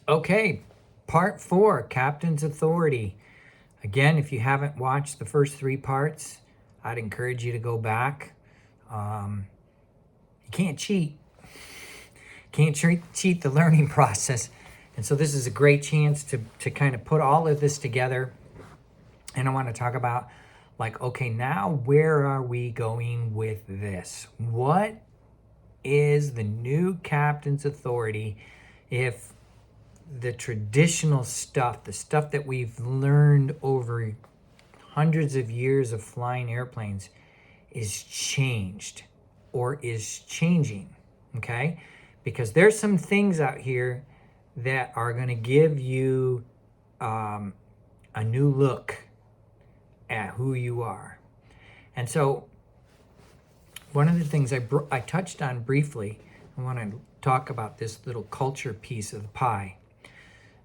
Okay, part 4, Captain's Authority. Again, if you haven't watched the first 3 parts, I'd encourage you to go back. You can't cheat. Can't cheat the learning process. And so this is a great chance to kind of put all of this together. And I want to talk about, like, okay, now where are we going with this? What is the new Captain's Authority if the traditional stuff, the stuff that we've learned over hundreds of years of flying airplanes, is changed or is changing? Okay? Because there's some things out here that are going to give you a new look at who you are. And so one of the things I touched on briefly, I want to talk about this little culture piece of the pie.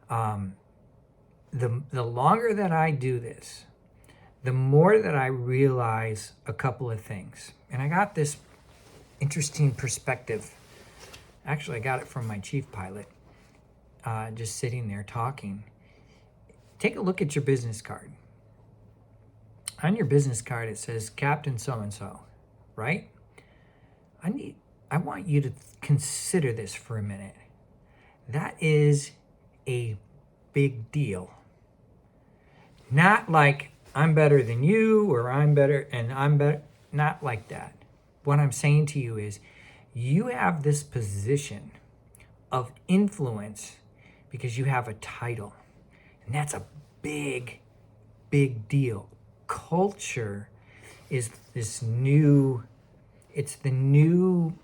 The longer that I do this, the more that I realize a couple of things. And I got this interesting perspective. Actually, I got it from my chief pilot, just sitting there talking. Take a look at your business card. On your business card, it says Captain So-and-so, right? I want you to consider this for a minute. That is a big deal. Not like I'm better than you or I'm better and I'm better. Not like that. What I'm saying to you is you have this position of influence because you have a title. And that's a big, big deal. Culture is this new, it's the new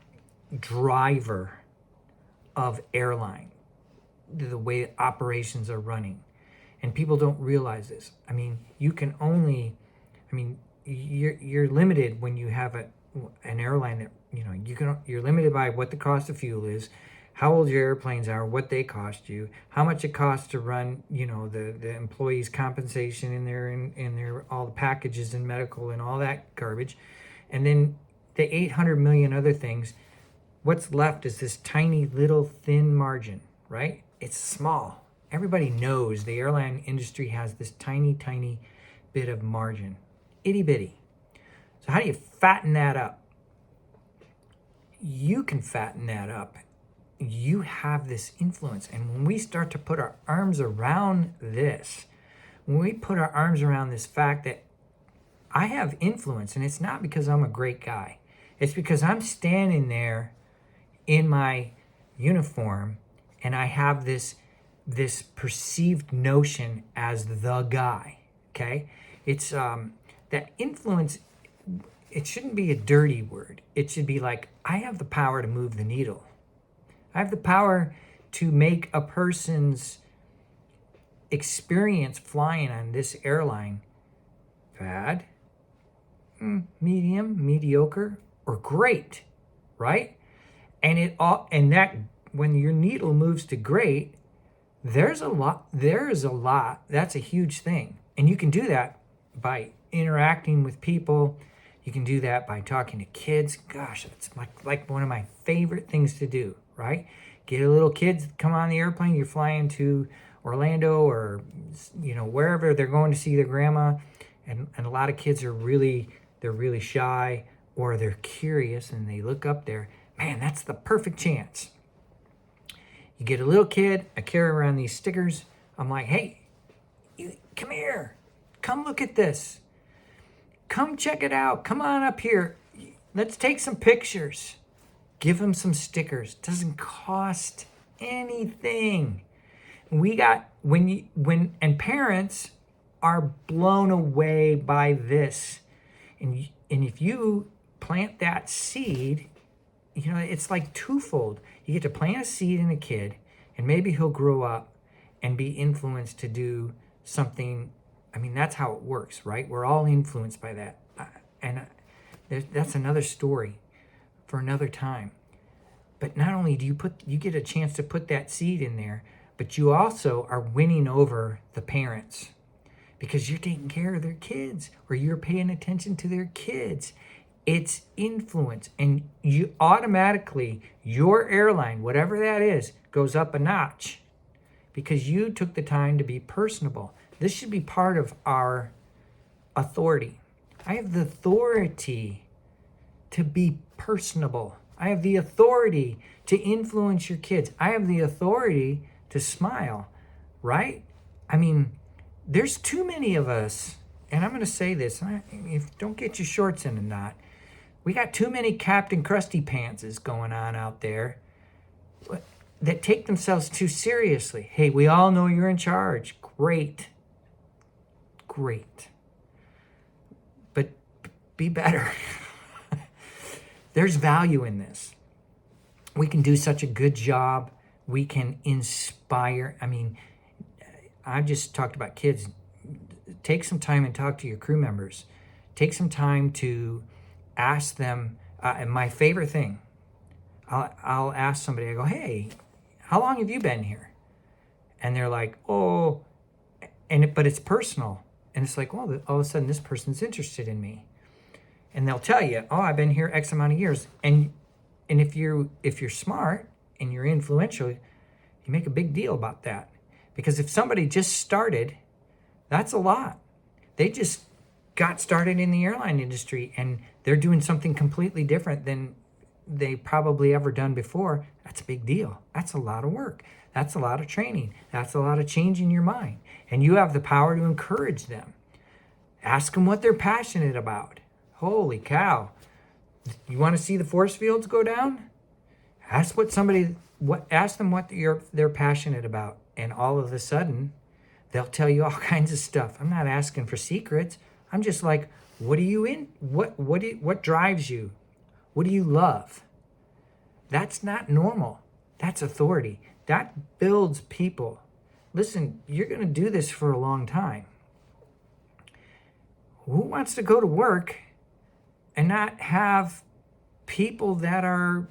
driver of airline, the way operations are running. And people don't realize this. I mean, you're limited when you have an airline that, you're limited by what the cost of fuel is, how old your airplanes are, what they cost you, how much it costs to run, the employees' compensation in there, all the packages and medical and all that garbage. And then the 800 million other things. What's left is this tiny little thin margin, right? It's small. Everybody knows the airline industry has this tiny, tiny bit of margin. Itty bitty. So how do you fatten that up? You can fatten that up. You have this influence. And when we start to put our arms around this, when we put our arms around this fact that I have influence, and it's not because I'm a great guy. It's because I'm standing there in my uniform and I have this perceived notion as the guy. Okay? It's that influence. It shouldn't be a dirty word. It should be like, I have the power to move the needle. I have the power to make a person's experience flying on this airline bad, medium, mediocre, or great, right? And that when your needle moves to great, there is a lot. That's a huge thing. And you can do that by interacting with people. You can do that by talking to kids. Gosh, it's like one of my favorite things to do, right? Get a little kids, come on the airplane, you're flying to Orlando or, wherever they're going to see their grandma. And a lot of kids they're really shy or they're curious and they look up there. Man, that's the perfect chance. You get a little kid, I carry around these stickers. I'm like, hey, come here. Come look at this. Come check it out. Come on up here. Let's take some pictures. Give them some stickers. Doesn't cost anything. And parents are blown away by this. And if you plant that seed, it's like twofold. You get to plant a seed in a kid, and maybe he'll grow up and be influenced to do something. I mean, that's how it works, right? We're all influenced by that. That's another story for another time. But not only do you get a chance to put that seed in there, but you also are winning over the parents because you're taking care of their kids or you're paying attention to their kids. It's influence. And you automatically, your airline, whatever that is, goes up a notch because you took the time to be personable. This should be part of our authority. I have the authority to be personable. I have the authority to influence your kids. I have the authority to smile, right? I mean, there's too many of us, and I'm going to say this, don't get your shorts in a knot. We got too many Captain Krusty Pantses going on out there that take themselves too seriously. Hey, we all know you're in charge. Great. But be better. There's value in this. We can do such a good job. We can inspire. I mean, I just talked about kids. Take some time and talk to your crew members. Take some time to ask them. And my favorite thing, I'll ask somebody, I go, hey, how long have you been here? And they're like, oh, but it's personal. And it's like, well, all of a sudden this person's interested in me. And they'll tell you, oh, I've been here X amount of years. And if you're smart and you're influential, you make a big deal about that. Because if somebody just started, that's a lot. They just got started in the airline industry and they're doing something completely different than they probably ever done before. That's a big deal. That's a lot of work. That's a lot of training. That's a lot of changing your mind. And you have the power to encourage them. Ask them what they're passionate about. Holy cow. You want to see the force fields go down? Ask them what they're passionate about. And all of a sudden, they'll tell you all kinds of stuff. I'm not asking for secrets. I'm just like, what are you in? What drives you? What do you love? That's not normal. That's authority. That builds people. Listen, you're going to do this for a long time. Who wants to go to work and not have people that are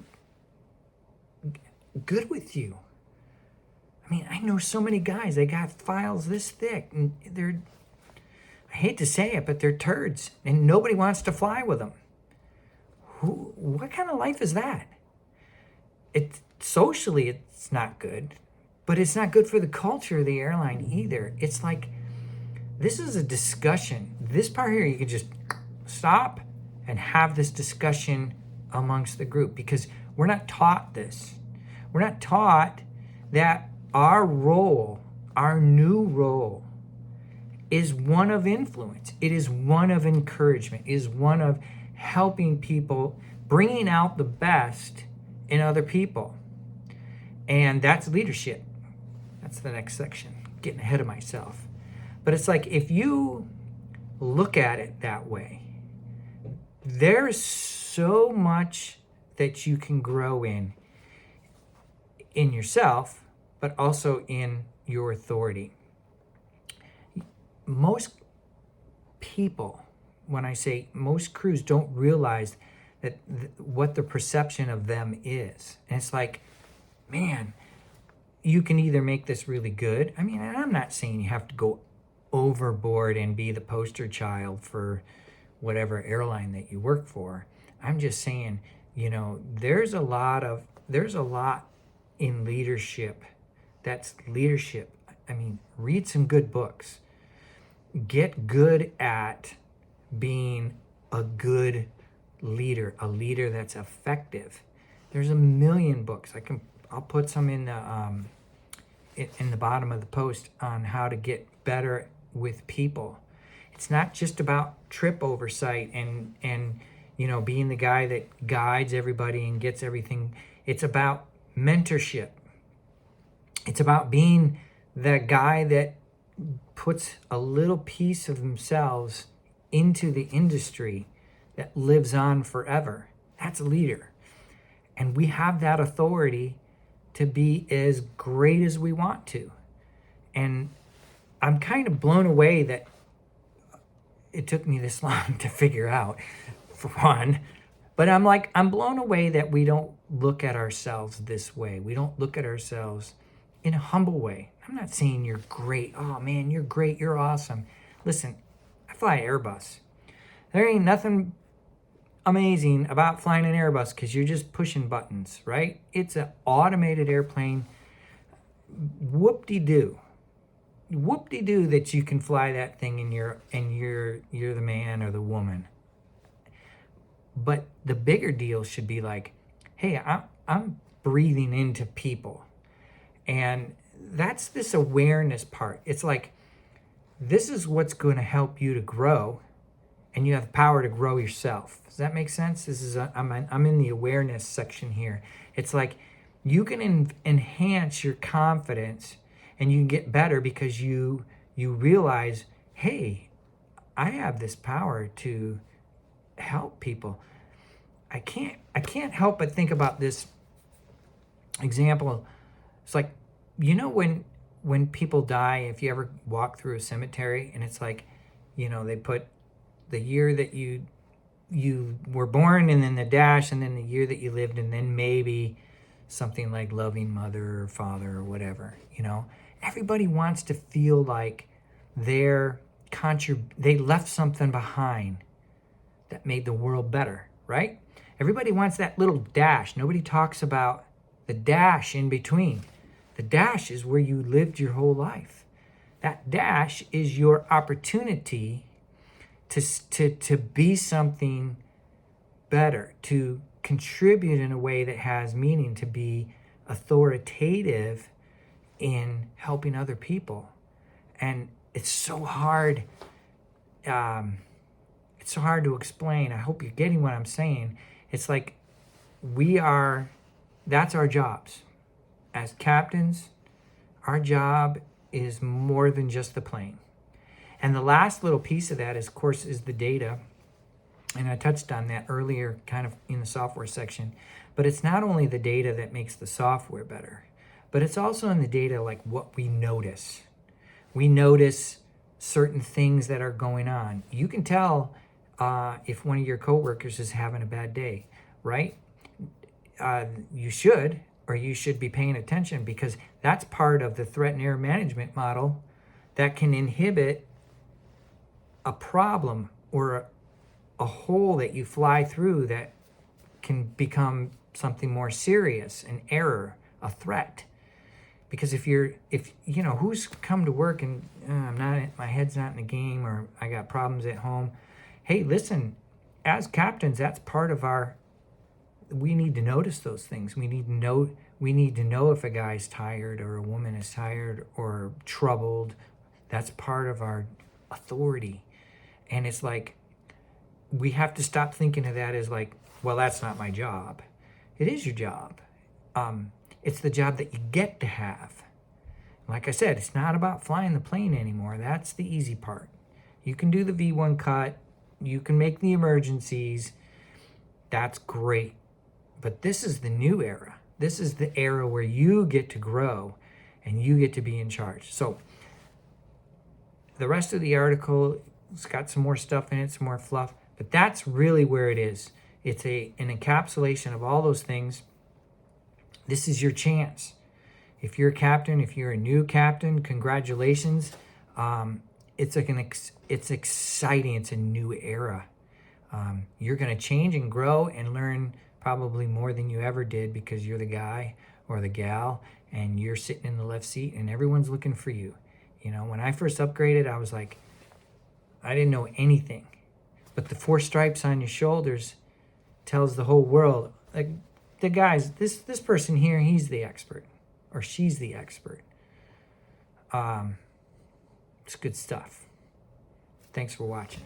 good with you? I mean, I know so many guys, they got files this thick, and I hate to say it, but they're turds, and nobody wants to fly with them. What kind of life is that? Socially, it's not good, but it's not good for the culture of the airline either. It's like, this is a discussion. This part here, you could just stop and have this discussion amongst the group, because we're not taught this. We're not taught that our role, our new role, is one of influence. It is one of encouragement. It is one of helping people, bringing out the best in other people. And that's leadership. That's the next section. Getting ahead of myself. But it's like, if you look at it that way, there's so much that you can grow in yourself, but also in your authority. Most people, when I say most crews, don't realize that what the perception of them is. And it's like, man, you can either make this really good. I mean, I'm not saying you have to go overboard and be the poster child for whatever airline that you work for. I'm just saying, there's a lot in leadership. That's leadership. I mean, read some good books. Get good at being a good leader, a leader that's effective. There's a million books. I'll put some in the bottom of the post on how to get better with people. It's not just about trip oversight and being the guy that guides everybody and gets everything. It's about mentorship. It's about being the guy that puts a little piece of themselves into the industry that lives on forever. That's a leader. And we have that authority to be as great as we want to. And I'm kind of blown away that it took me this long to figure out, for one. But I'm blown away that we don't look at ourselves this way. We don't look at ourselves in a humble way. I'm not saying you're great. Oh man, you're great. You're awesome. Listen, I fly Airbus. There ain't nothing amazing about flying an Airbus because you're just pushing buttons, right? It's an automated airplane. whoop-de-doo. Whoop-de-doo that you can fly that thing and you're the man or the woman. But the bigger deal should be like, hey, I'm breathing into people. And that's this awareness part. It's like, this is what's going to help you to grow, and you have the power to grow yourself. Does that make sense? I'm in the awareness section here. It's like you can enhance your confidence, and you can get better because you realize, hey, I have this power to help people. I can't help but think about this example. It's like, when people die, if you ever walk through a cemetery, and it's like, they put the year that you were born, and then the dash, and then the year that you lived, and then maybe something like loving mother or father or whatever. Everybody wants to feel like they left something behind that made the world better, right? Everybody wants that little dash. Nobody talks about the dash in between. The dash is where you lived your whole life. That dash is your opportunity to be something better, to contribute in a way that has meaning, to be authoritative in helping other people. And it's so hard. It's so hard to explain. I hope you're getting what I'm saying. It's like that's our jobs. As captains, our job is more than just the plane. And the last little piece of that, of course, is the data. And I touched on that earlier, kind of in the software section. But it's not only the data that makes the software better, but it's also in the data, like what we notice. We notice certain things that are going on. You can tell if one of your coworkers is having a bad day, right? You should be paying attention, because that's part of the threat and error management model that can inhibit a problem or a hole that you fly through that can become something more serious, an error, a threat. Because if who's come to work and my head's not in the game, or I got problems at home. Hey, listen, as captains, that's part of we need to notice those things. We need to know if a guy's tired or a woman is tired or troubled. That's part of our authority. And it's like, we have to stop thinking of that as like, well, that's not my job. It is your job. It's the job that you get to have. Like I said, it's not about flying the plane anymore. That's the easy part. You can do the V1 cut. You can make the emergencies. That's great. But this is the new era. This is the era where you get to grow and you get to be in charge. So the rest of the article, it's got some more stuff in it, some more fluff, but that's really where it is. It's an encapsulation of all those things. This is your chance. If you're a captain, if you're a new captain, congratulations. It's exciting. It's a new era. You're going to change and grow and learn probably more than you ever did, because you're the guy or the gal and you're sitting in the left seat and everyone's looking for you. When I first upgraded, I was like, I didn't know anything. But the 4 stripes on your shoulders tells the whole world, like, the guys, this person here, he's the expert, or she's the expert. It's good stuff. Thanks for watching.